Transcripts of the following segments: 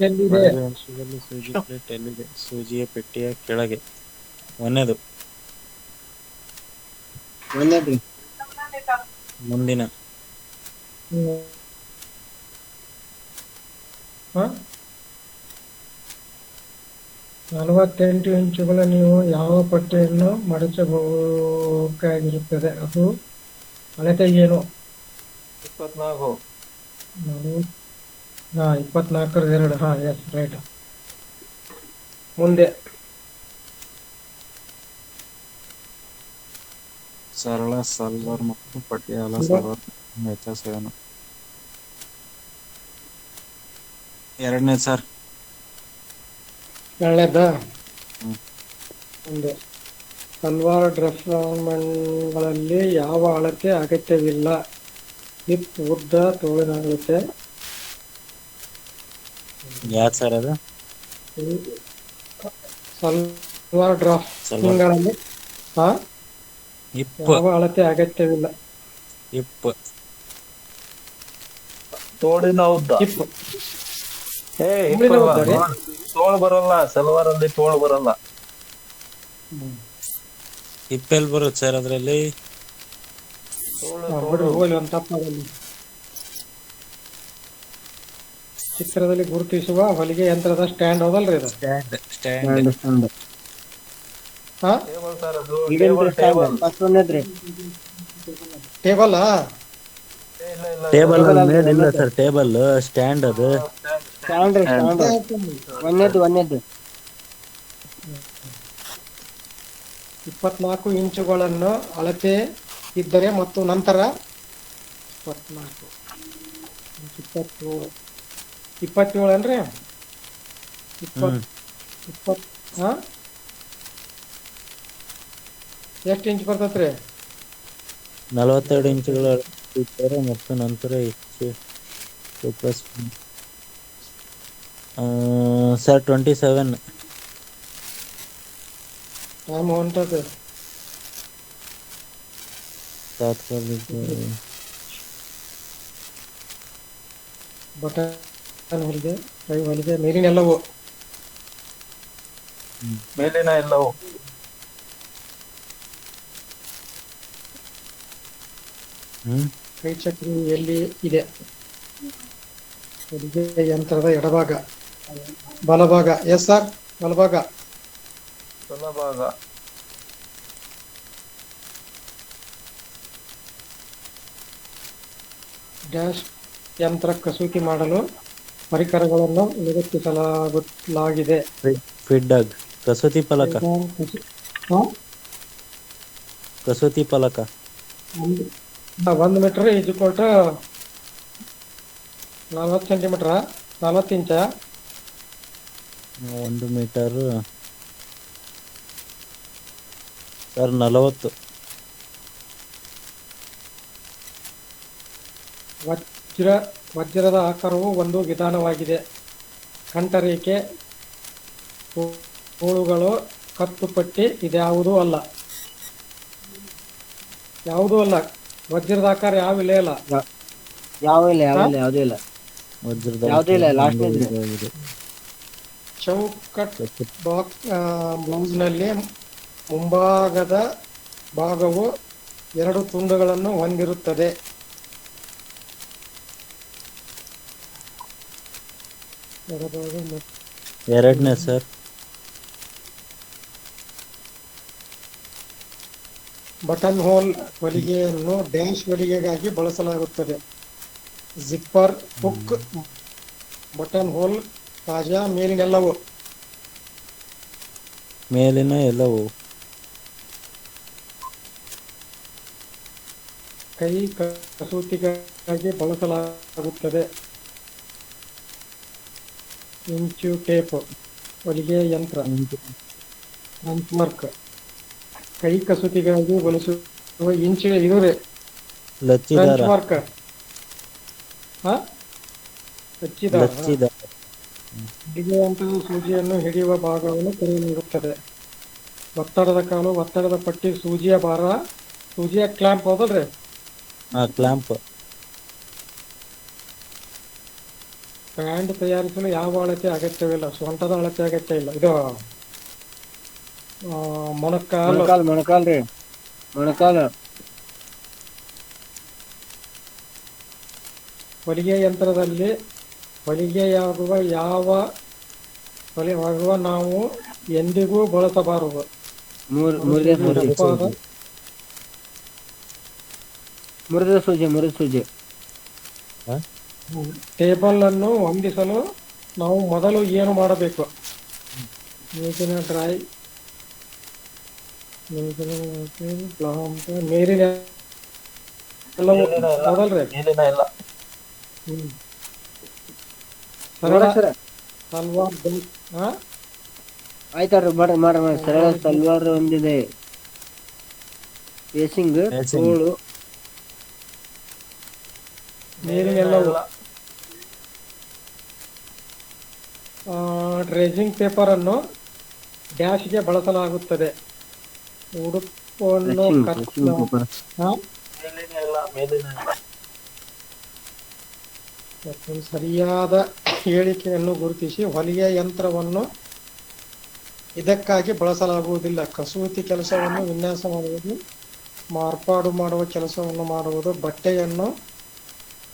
ಎಲ್ಲಿದೆ? ಬಲಗೈ ಅಂಶದಲ್ಲಿ ಸೂಜಿ ಪ್ಲೇಟ್ ಎಲ್ಲಿದೆ? ಸೂಜಿಯ ಪೆಟ್ಟಿಯ ಕೆಳಗೆ. ಒಂದೇದು. ಮುಂದಿನ. 48 ಇಂಚುಗಳ ನೀವು ಯಾವ ಪಟ್ಟಿಯನ್ನು ಮಡಚಬೇಕಾಗಿರುತ್ತದೆ? ಅದು ಅಳತೆ ಏನು? 24. 24 ಹಾ ಎಸ್ ರೈಟ್. ಮುಂದೆ ಸರಳ ಸಲ್ವಾರ್ ಮತ್ತು ಪಟಿಯಾಲ ಸಲ್ವಾರ್ ವ್ಯತ್ಯಾಸವೇನು? ಎರಡನೇ ಸರ್. ಎರಡನೇದ ಹ್ಮ್. ಮುಂದೆ ಸಲ್ವಾರ್ ಡ್ರೆಸ್ಗಳಲ್ಲಿ ಯಾವ ಅಳತೆ ಅಗತ್ಯವಿಲ್ಲ. ಹಿಪ್ ಉದ್ದ ತೋಳಿನ ಅಳತೆ. ಯಾವ್ದು ಸರ್ ಅದು? ಸಲ್ವಾರ್ ಡ್ರೆಸ್ಗಳಲ್ಲಿ ಹಿಪ್ ಯಾವ ಅಳತೆ ಅಗತ್ಯವಿಲ್ಲ. ಹಿಪ್ ತೋಳಿನ ಉದ್ದ. ಹಿಪ್ ಹಿಪ್ ತೋಳಿನ ಅಲ್ಲ, ಉದ್ದ ರೀ? ತೋಳು ಬರಲ್ಲ, ಸಲ್ವಾರಲ್ಲಿ ತೋಳು ಬರಲ್ಲ. ಹಿಪ್ ಎಲ್ಲಿ ಬರುತ್ತೆ ಸರ್ ಅದ್ರಲ್ಲಿ? ತೋಳು. ಹೋಗಿ ಒಂದು ತಪ್ಪಾಗಲ್ಲ. ಚಿತ್ರದಲ್ಲಿ ಗುರುತಿಸುವ ಹೊಲಿಗೆ ಯಂತ್ರದ ಸ್ಟ್ಯಾಂಡ್ ಹೌದಲ್ರಿ ಇದು? ಸ್ಟ್ಯಾಂಡ್. ಹಾ ಟೇಬಲ್ ಸರ್ ಅದು. ಟೇಬಲ್. ಟೇಬಲ್ ಟೇಬಲ್ ಮೇಲೆ ಇಲ್ಲ ಸರ್, ಟೇಬಲ್ ಸ್ಟ್ಯಾಂಡ್ ಅದು. ಒಂದೇದು 24 ಇಂಚುಗಳನ್ನು ಅಳತೆ ಇದ್ದರೆ ಮತ್ತು ನಂತರ 24 27 ಅನ್ರಿ? 20 ಎಷ್ಟು ಇಂಚ್ ಬರ್ತೈತ್ರಿ? 42 ಇಂಚುಗಳ ಇದ್ದಾರೆ ಮತ್ತು ನಂತರ ಹೆಚ್ಚು ಪ್ಲಸ್ ಸರ್ 27. ಟೈಮ್ ಹೊಂಟದೆ. ತಾತ್ಕಾಲಿಕ ಬಟನ್ ಹೊಲಿಗೆ, ಕೈ ಹೊಲಿಗೆ, ಮೇಲಿನೆಲ್ಲವೂ. ಮೇಲಿನ ಎಲ್ಲವೂ. ಕೈ ಚಕ್ರ ಎಲ್ಲಿ ಇದೆ? ಹೊಲಿಗೆ ಯಂತ್ರದ ಎಡಭಾಗ, ಬಲಭಾಗ. ಎಸ್ ಸರ್, ಬಲಭಾಗ. ಬಲಭಾಗ. ಡ್ಯಾಶ್ ಯಂತ್ರ ಕಸೂತಿ ಮಾಡಲು ಪರಿಕರಗಳನ್ನು ಲಗತ್ತಿಸಲಾಗಿದೆ. ಫಿಡ್ಡಾಗ್ ಕಸೂತಿ ಫಲಕ. ಕಸೂತಿ ಫಲಕ 1 ಮೀಟರ್ ಈಜ್ಕೊಟ 40 ಸೆಂಟಿಮೀಟರ್, 40 ಇಂಚ. 1 ಮೀಟರ್ ಸರ್ 40. ವಜ್ರದ ಆಕಾರವು ಒಂದು ವಿಧಾನವಾಗಿದೆ. ಕಂಠರೇಖೆ, ತೋಳುಗಳು, ಕತ್ತುಪಟ್ಟಿ ಇದ್ಯಾವುದೂ ಅಲ್ಲ. ಯಾವುದೂ ಅಲ್ಲ. ವಜ್ರದ ಆಕಾರ ಯಾವಿಲ್ಲ ಇಲ್ಲ. ಯಾವುದೂ ಇಲ್ಲ. ಚೌಕಟ್ ಬಾಕ್ಸ್ ಬ್ಲೌಸ್ನಲ್ಲಿ ಮುಂಭಾಗದ ಭಾಗವು 2 ತುಂಡುಗಳನ್ನು ಹೊಂದಿರುತ್ತದೆ. ಎರಡನೇ ಸರ್. ಬಟನ್ ಹೋಲ್ ಹೊಲಿಗೆಯನ್ನು ಡ್ಯಾಶ್ ಹೊಲಿಗೆಗಾಗಿ ಬಳಸಲಾಗುತ್ತದೆ. ಜಿಪ್ಪರ್, ಹುಕ್, ಬಟನ್ ಹೋಲ್, ಕಾಜಾ, ಮೇಲಿನೆಲ್ಲವೂ. ಮೇಲಿನ ಎಲ್ಲವೂ. ಕೈ ಕಸೂತಿಗಾಗಿ ಬಳಸಲಾಗುತ್ತದೆ. ಇಂಚು ಟೇಪ್, ಹೊಲಿಗೆ ಯಂತ್ರ. ಮಾರ್ಕ್, ಕೈ ಕಸೂತಿಗಾಗಿ ಬಳಸುವ ಇಂಚು ಇದು ರೀ. ಲಚ್ಚಿದಾರ. ಮಾರ್ಕ್ ಹಚ್ಚಿದಾರ. ಹೊಲಿಗೆಯಂತಹ ಸೂಜಿಯನ್ನು ಹಿಡಿಯುವ ಭಾಗವನ್ನು ಕರೆಯಲಾಗುತ್ತದೆ. ಒತ್ತಡದ ಕಾಲು, ಒತ್ತಡದ ಪಟ್ಟಿ, ಸೂಜಿಯ ಭಾರ, ಸೂಜಿಯ ಕ್ಲಾಂಪ್ ಹೌದಲ್ರಿ? ಕ್ಲಾಂಪ್. ಪ್ಯಾಂಟ್ ತಯಾರಿಸಲು ಯಾವ ಅಳತೆ ಅಗತ್ಯವಿಲ್ಲ. ಸೊಂಟದ ಅಳತೆ ಅಗತ್ಯ ಇಲ್ಲ. ಇದು ಮೊಣಕಾಲು ಮೊಣಕಾಲ್ ರೀ, ಮೊಣಕಾಲ. ಹೊಲಿಗೆ ಯಂತ್ರದಲ್ಲಿ ಹೊಲಿಗೆಯಾಗುವ ನಾವು ಎಂದಿಗೂ ಬಳಸಬಾರದು. ಮುರಿದ ಸೂಜಿ. ಟೇಬಲ್ ಅನ್ನು ಹೊಂದಿಸಲು ನಾವು ಮೊದಲು ಏನು ಮಾಡಬೇಕು? ಮೇಜಿನ ಮೇಲಿನ ಎಲ್ಲವೂ ಹೌದಲ್ರಿ? ಮೇಲಿನ ಎಲ್ಲ ಸರಳ ಸಲ್ವಾರ್ ಆಯ್ತಾರ್ರಿ, ಮಾಡ್ರಿ. ಸರಳ ಸಲ್ವಾರ್ ಒಂದಿದೆ, ಫೇಸಿಂಗ್ ತೋಳು. ಮೇಲಿನೆಲ್ಲವೂ ಡ್ರೇಜಿಂಗ್ ಪೇಪರ್ ಅನ್ನು ಡ್ಯಾಶ್ಗೆ ಬಳಸಲಾಗುತ್ತದೆ. ಉಡುಪನ್ನು ಸರಿಯಾದ ಹೇಳಿಕೆಯನ್ನು ಗುರುತಿಸಿ. ಹೊಲಿಗೆ ಯಂತ್ರವನ್ನು ಇದಕ್ಕಾಗಿ ಬಳಸಲಾಗುವುದಿಲ್ಲ. ಕಸೂತಿ ಕೆಲಸವನ್ನು ವಿನ್ಯಾಸ ಮಾಡುವುದು, ಮಾರ್ಪಾಡು ಮಾಡುವ ಕೆಲಸವನ್ನು ಮಾಡುವುದು, ಬಟ್ಟೆಯನ್ನು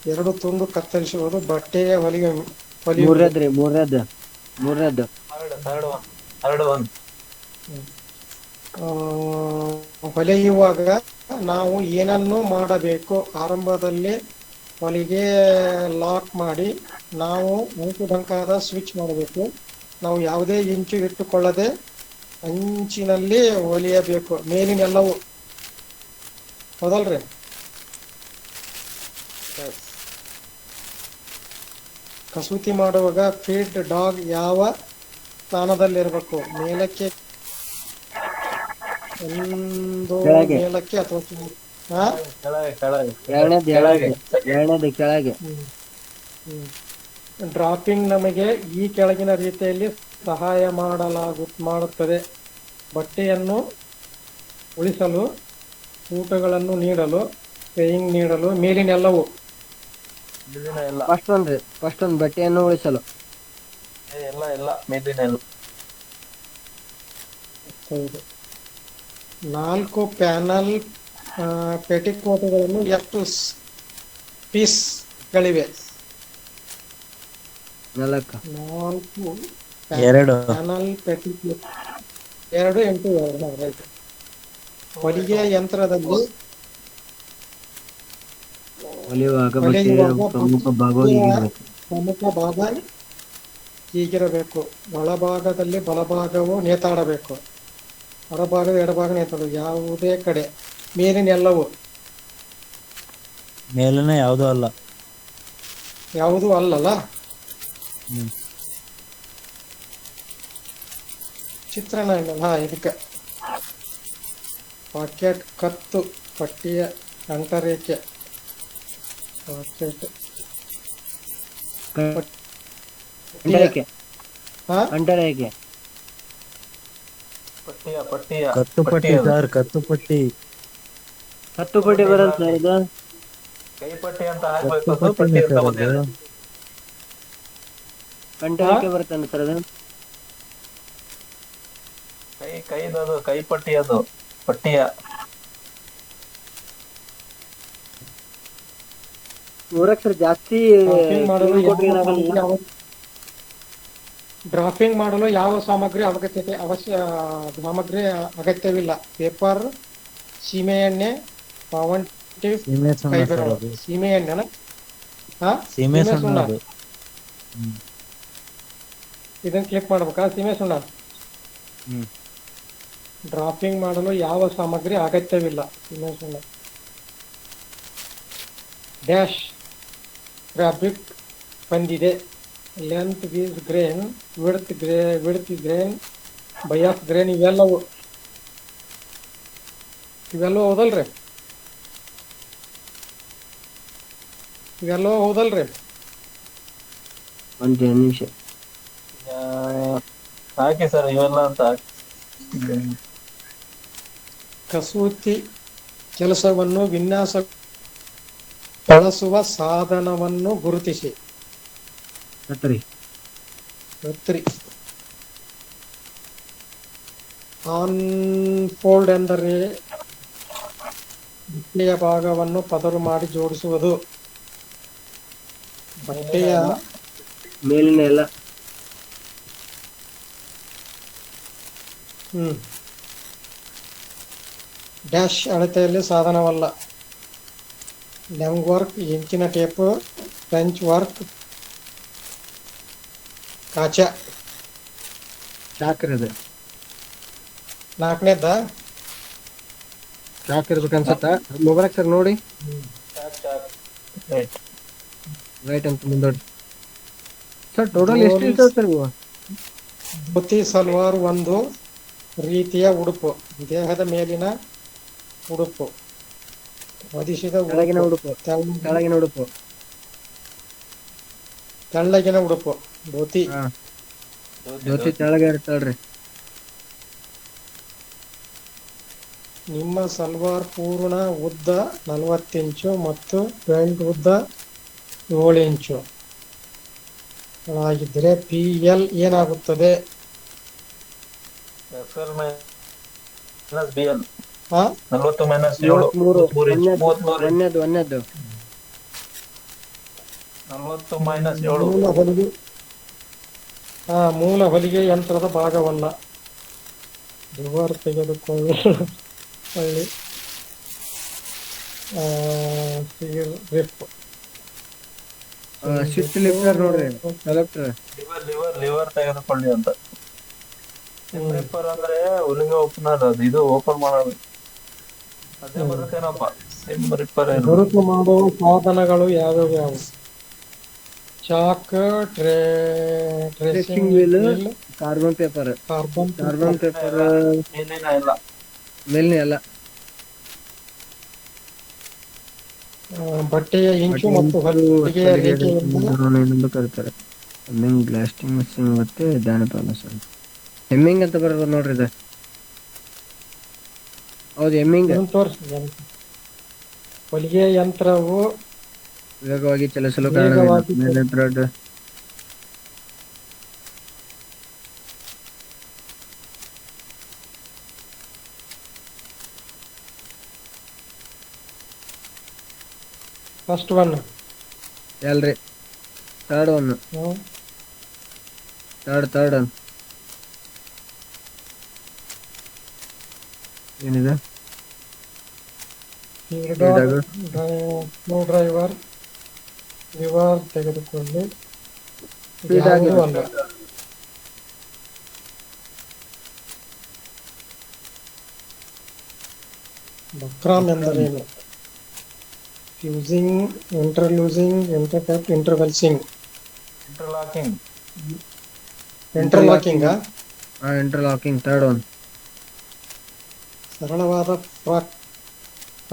2 ತುಂಡು ಕತ್ತರಿಸುವುದು, ಬಟ್ಟೆಯ ಹೊಲೆಯುವಾಗ ನಾವು ಏನನ್ನು ಮಾಡಬೇಕು? ಆರಂಭದಲ್ಲಿ ಹೊಲಿಗೆ ಲಾಕ್ ಮಾಡಿ ನಾವು ಅಂಕುಡಂಕಾದ ಸ್ವಿಚ್ ಮಾಡಬೇಕು. ನಾವು ಯಾವುದೇ ಇಂಚು ಇಟ್ಟುಕೊಳ್ಳದೆ ಅಂಚಿನಲ್ಲಿ ಹೊಲಿಯಬೇಕು. ಮೇಲಿನೆಲ್ಲವೂ ಹೌದಲ್ರಿ? ಕಸೂತಿ ಮಾಡುವಾಗ ಫೀಡ್ ಡಾಗ್ ಯಾವ ಸ್ಥಾನದಲ್ಲಿರಬೇಕು? ಮೇಲಕ್ಕೆ ಮೇಲಕ್ಕೆ ಅಥವಾ ಕೆಳಗೆ. ಡ್ರಾಪಿಂಗ್ ನಮಗೆ ಈ ಕೆಳಗಿನ ರೀತಿಯಲ್ಲಿ ಸಹಾಯ ಮಾಡುತ್ತದೆ. ಬಟ್ಟೆಯನ್ನು ಉಳಿಸಲು, ಊಟಗಳನ್ನು ನೀಡಲು, ಪೇಯಿಂಗ್ ನೀಡಲು. ಮೇಲಿನೆಲ್ಲವೂ ಫಸ್ಟ್ ಒಂದು ಬಟ್ಟೆಯನ್ನು ಉಳಿಸಲು. ಎಲ್ಲ ಮೇಲಿನ ಎಲ್ಲ 4 ಪ್ಯಾನಲ್ ಪೆಟಿಕೋಟ್ಗಳನ್ನು ಎಷ್ಟು ಪೀಸ್ಗಳಿವೆ? 4 ಪ್ಯಾನಲ್ ಪೆಟಿಕೋಟ್ 2 × 2. ಹೊಲಿಗೆ ಯಂತ್ರದಲ್ಲಿ ಹೊಲಿಯುವಾಗ ಪ್ರಮುಖ ಭಾಗ ಹೀಗಿರಬೇಕು. ಒಳಭಾಗದಲ್ಲಿ ಬಲಭಾಗವು ನೇತಾಡಬೇಕು, ಹೊರಭಾಗದ ಎಡಭಾಗ ನೇತಾಡಬೇಕು. ಯಾವುದೇ ಕಡೆ ಮೇಲಿನೆಲ್ಲವೂ ಮೇಲಿನ ಯಾವುದೂ ಅಲ್ಲಲ್ಲ. ಚಿತ್ರಣ ಇಲ್ಲ. ಇದಕ್ಕೆ ಪಾಕೆಟ್, ಕತ್ತು, ಪಟ್ಟಿಯ ಅಂಟರೇಖೆ, ಪಾಕೆಟ್ ಅಂಟರೇಖೆ, ಕತ್ತುಪಟ್ಟಿ ಬರಲ್ಲ ಸರ್ ಇದು. ಕೈಪಟ್ಟಿ ಅಂತ ಹಾಕ್ಬೇಕು. ಪಟ್ಟಿ ಅಂತ ಬಂದಿದೆ. ಅಂಟರೇಖೆ ಬರುತ್ತಲ್ಲ ಸರ್ ಅದು. ಕೈದದು ಕೈಪಟ್ಟಿ, ಅದು ಪಟ್ಟಿಯ. ಮೂರಕ್ಷರ ಜಾಸ್ತಿ. ಡ್ರಾಫಿಂಗ್ ಮಾಡಲು ಯಾವ ಸಾಮಗ್ರಿ ಅಗತ್ಯವಿಲ್ಲ. ಪೇಪರ್, ಸೀಮೆ ಎಣ್ಣೆ, ಪಾವಂಟಿವ್ ಫೈಬರ್. ಸೀಮೆ ಎಣ್ಣೆನ ಸುಣ್ಣ ಇದನ್ನ ಕ್ಲಿಕ್ ಮಾಡ್ಬೇಕಾ? ಸೀಮೆ ಸುಣ್ಣ. ಡ್ರಾಫಿಂಗ್ ಮಾಡಲು ಯಾವ ಸಾಮಗ್ರಿ ಅಗತ್ಯವಿಲ್ಲ. ಸೀಮೆ ಸುಣ್ಣ. ಡ್ಯಾಶ್ ಫ್ಯಾಬ್ರಿಕ್ ಬಂದಿದೆ. Length is grain, width grain, bias grain. ಇವೆಲ್ಲವೂ ಹೌದಲ್ರಿ? ಒಂದು ನಿಮಿಷ ಹಾಕಿ ಸರ್, ಇವೆಲ್ಲ ಅಂತ ಹಾಕಿ. ಕಸೂತಿ ಕೆಲಸವನ್ನು ವಿನ್ಯಾಸ ಬಳಸುವ ಸಾಧನವನ್ನು ಗುರುತಿಸಿ. ಕತ್ತರಿ. ಕತ್ತರಿ. ಆನ್ ಫೋಲ್ಡ್ ಎಂದರೆ ಬಟ್ಟೆಯ ಭಾಗವನ್ನು ಪದರು ಮಾಡಿ ಜೋಡಿಸುವುದು. ಬಟ್ಟೆಯ ಮೇಲಿನ ಎಲ್ಲ. ಡ್ಯಾಶ್ ಅಳತೆಯಲ್ಲಿ ಸಾಧನವಲ್ಲ. ಲೆಂಗ್ ವರ್ಕ್, ಇಂಚಿನ ಟೇಪ್, ಫ್ರೆಂಚ್ ವರ್ಕ್, ಕಾಚ. ಚಾಕ್ ಇರೋದು. ನಾಲ್ಕನೇದ ಚಾಕ್ ಇರ್ಬೇಕು ಅನ್ಸತ್ತ. ಮೊಬೈಲ್ ಸರ್ ನೋಡಿ. ರೈಟ್. ರೈಟ್ ಅಂತ ಮುಂದೋಡಿ ಸರ್. ಟೋಟಲ್ ಎಷ್ಟು ಇರ್ತಾವೆ ಸರ್ ಇವು? ಧೋತಿ ಸಲ್ವಾರ್ ಒಂದು ರೀತಿಯ ಉಡುಪು. ದೇಹದ ಮೇಲಿನ ಉಡುಪು. ಹೊದಿಸಿದ ಕೆಳಗಿನ ಉಡುಪು. ಕೆಳಗಿನ ಉಡುಪು. ತೆಳ್ಳಗಿನ ಉಡುಪು ಧೋತಿ. ಹಾ, ಧೋತಿ ತೆಳಗೆ ಇರ್ತಾಳ್ರಿ. ನಿಮ್ಮ ಸಲ್ವಾರ್ ಪೂರ್ಣ ಉದ್ದ 40 ಇಂಚು ಮತ್ತು ಬೆಲ್ಟ್ ಉದ್ದ 7 ಇಂಚು ಆಗಿದ್ದರೆ PL ಏನಾಗುತ್ತದೆ? FL minus BL. ಹಾ 40 ಮೈನಸ್ 7 33 ಒಂದೇದು 40 ಮೈನಸ್ 7 ಮೂಲ ಹೊಲಿಗೆ. ಮೂಲ ಹೊಲಿಗೆ ಯಂತ್ರದ ಭಾಗವಲ್ಲ. ರಿವರ್ ತೆಗೆದುಕೊಳ್ಳಿ. ರಿಪ್. ಶಿಫ್ಟ್ ಲಿಫ್ಟರ್ ನೋಡ್ರಿ. ಲಿವರ್ ತೆಗೆದುಕೊಳ್ಳಿ ಅಂತ. ರಿಪ್ಪರ್ ಅಂದ್ರೆ ಹೊಲಿಗೆ ಓಪನರ್. ಅದು ಇದು ಓಪನ್ ಮಾಡೋದು. ಅದೇ ಬರುತ್ತೇನಪ್ಪ ಸಿಮ್ ರಿಪ್ಪರ್. ಗುರುತು ಮಾಡುವ ಸಾಧನಗಳು ಯಾವ್ಯಾವು? Chalk, tracing wheel, wheel, carbon paper. Carbon paper ಏನೇನ ಇಲ್ಲ. ಮೇಲಿನ ಎಲ್ಲ. ಬಟ್ಟೆಯ ಇಂಚು ಮತ್ತು ಹೊಲಿಗೆಯ ರೇಖೆಯನ್ನು ಕರೀತಾರೆ. ಹೆಮ್ಮಿಂಗ್, ಬ್ಲಾಸ್ಟಿಂಗ್ ಮಷೀನ್ ಮತ್ತೆ ದಾನಪಾಲ ಸರ್. ಹೆಮ್ಮಿಂಗ್ ಅಂತ ಬರೋದು ನೋಡ್ರಿ ಇದು. ಹೌದು, ಹೆಮ್ಮಿಂಗ್. ತೋರಿಸಿ. ಹೊಲಿಗೆಯ ಯಂತ್ರವು ವೇಗವಾಗಿ ಚಲಿಸಲು ವೇಗವಾಗಿ ಮೇಲೆ ಥ್ರೆಡ್. ಫಸ್ಟ್ ಒನ್ ಎಲ್ರಿ. Third one. ಥರ್ಡ್ ಒನ್ ಏನಿದೆ? Screw driver. ಲಿವರ್ ತೆಗೆದುಕೊಳ್ಳಿ. Speed ಆಗಿ. ಯಾವುದೂ ಅಲ್ಲ. ಬಕ್ರಾಮ್ ಎಂದರೇನು? ಫ್ಯೂಸಿಂಗ್, ಇಂಟರ್ಲೂಸಿಂಗ್, ಇಂಟರ್ಕ್ಯಾಪ್ಟ್, ಇಂಟರ್ವೆಲ್ಸಿಂಗ್. Interlocking. Interlocking. Interlocking. Third one. ಸರಳವಾದ ಫ್ರಾಕ್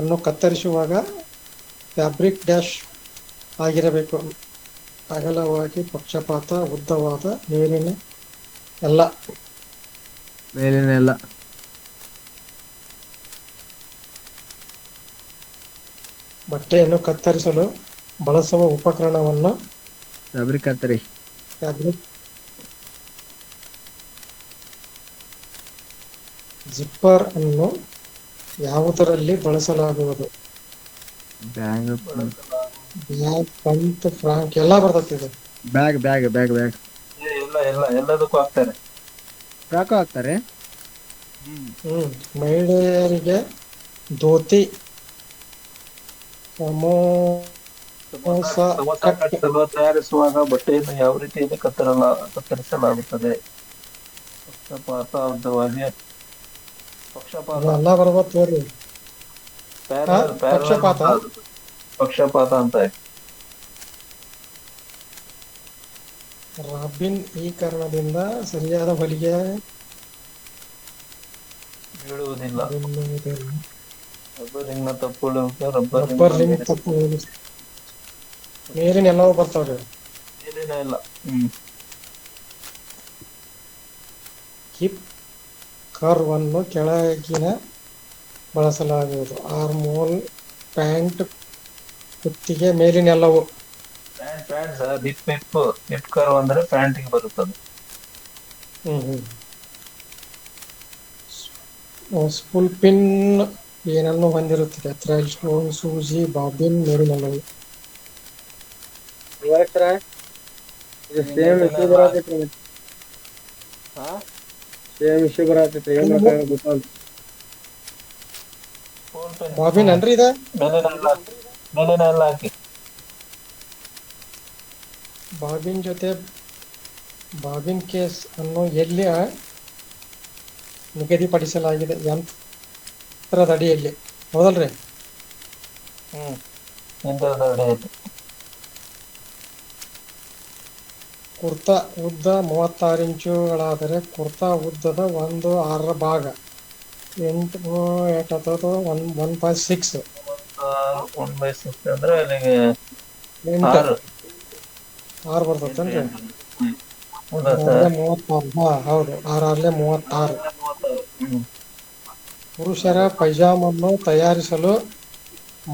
ಅನ್ನು ಕತ್ತರಿಸುವಾಗ ಫ್ಯಾಬ್ರಿಕ್ ಡ್ಯಾಶ್ ಆಗಿರಬೇಕು. ಅಗಲವಾಗಿ, ಪಕ್ಷಪಾತ, ಉದ್ದವಾದ, ಮೇಲಿನ ಎಲ್ಲ. ಮೇಲಿನ ಎಲ್ಲ. ಬಟ್ಟೆಯನ್ನು ಕತ್ತರಿಸಲು ಬಳಸುವ ಉಪಕರಣವನ್ನು ಫ್ಯಾಬ್ರಿಕ್ ಕತ್ತರಿ. ಫ್ಯಾಬ್ರಿಕ್. ಜಿಪ್ಪರ್ ಅನ್ನು ಯಾವುದರಲ್ಲಿ ಬಳಸಲಾಗುವುದು? ಬ್ಯಾಗ್, ಬ್ಯಾಗ್, ಪಂತ್, ಫ್ರಾಂಕ್ ಎಲ್ಲ ಬರ್ತದೆ ಇದು. ಬ್ಯಾಗ್ ಬ್ಯಾಗ್ ಬ್ಯಾಗ್ ಬ್ಯಾಗ್ ಎಲ್ಲದಕ್ಕೂ ಹಾಕ್ತಾರೆ. ಫ್ರಾಕು ಹಾಕ್ತಾರೆ. ಮಹಿಳೆಯರಿಗೆ ಧೋತಿ, ತಯಾರಿಸುವಾಗ ಬಟ್ಟೆಯನ್ನು ಯಾವ ರೀತಿಯಲ್ಲಿ ಕತ್ತರಿಸಲಾಗುತ್ತದೆ? ಪಕ್ಷಪಾತ, ಉದ್ದವಾಗಿ. ಎಲ್ಲ ಬರ್ಬೋದು ನೋಡ್ರಿ. ಪಕ್ಷಪಾತ. ಪಕ್ಷಪಾತ ಅಂತ. ರಾಬಿನ್ ಈ ಕಾರಣದಿಂದ ಸರಿಯಾದ ಹೊಲಿಗೆ ಬೀಳುವುದಿಲ್ಲ. ಬೀಳುವುದಿಲ್ಲ. ರಬ್ಬರಿಂಗ್ನ ತಪ್ಪು ರಬ್ಬರ್ ರಿಂಗ್ ತಪ್ಪು. ಮೇಲಿನ ಎಲ್ಲವೂ ಬರ್ತಾವ್ರಿ. ಏನೇನ ಇಲ್ಲ. ಹಿಪ್ ಕರ್ವ್ ಅನ್ನು ಕೆಳಗಿನ ಬಳಸಲಾಗುವುದು. ಆರ್ಮೋಲ್, ಪ್ಯಾಂಟ್, ಕುತ್ತಿಗೆ, ಮೇಲಿನೆಲ್ಲವೂ. Pant pant sir hip curve ಅಂದ್ರೆ ಪ್ಯಾಂಟಿಗೆ ಬರುತ್ತದೆ. ಹ್ಮ್ ಫುಲ್ ಪಿನ್ ಏನನ್ನು ಹೊಂದಿರುತ್ತದೆ. ಥ್ರೆಡ್, ಸ್ಟೋನ್, ಸೂಜಿ, ಬಾಬಿನ್, ಮೇಲಿನಲ್ಲವು. ಇದು ಸೇಮ್ ಇಶ್ಯೂ ಬರತೈತ್ರಿ. ಸೇಮ್ ಇಶ್ಯೂ ಬರತೈತ್ರಿ, ಏನ್ ಬೇಕಾಗ ಗೊತ್ತಲ್ಲ. ಬಾಬಿನ್ ಅನ್ರಿ ಇದ ಮೇಲಿನೆಲ್ಲ ಹಾಕಿ ಬಾಬಿನ್ ಜೊತೆ ಬಾಬಿನ್ ಕೇಸ್ ಅನ್ನು ಎಲ್ಲಿ ನಿಗದಿಪಡಿಸಲಾಗಿದೆ? ಯಂತ್ರದ ಅಡಿಯಲ್ಲಿ, ಹೌದಲ್ರಿ? ಯಂತ್ರದ ಅಡಿಯಲ್ಲಿ. ಕುರ್ತಾ ಉದ್ದ 36 ಇಂಚುಗಳಾದರೆ ಕುರ್ತಾ ಉದ್ದದ 1/6 ಭಾಗ 1/6 1/6 ಅಂದ್ರೆ ಅಲ್ಲಿಗೆ 8 6 ಬರ್ತೈತೇನ್ರಿ? ಹೌದಾ ಸರ್? 36. ಹೌದು, 6 ಹ್ಮ್. ಪುರುಷರ ಪೈಜಾಮನ್ನು ತಯಾರಿಸಲು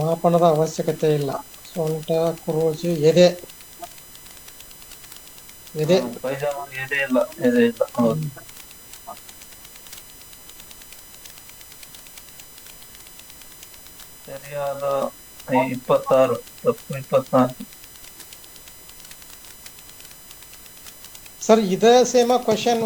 ಮಾಪನದ ಅವಶ್ಯಕತೆ ಇಲ್ಲ. ಸೊಂಟ, ಕುರೋಜಿ, ಎದೆ ಪೈಜಾಮ ಎದೆ ಇಲ್ಲ ಹೌದು. ಸರಿಯಾದ 26, ತಪ್ಪು 24. ಸರ್ ಇದ ಸೇಮ ಕ್ವಶನ್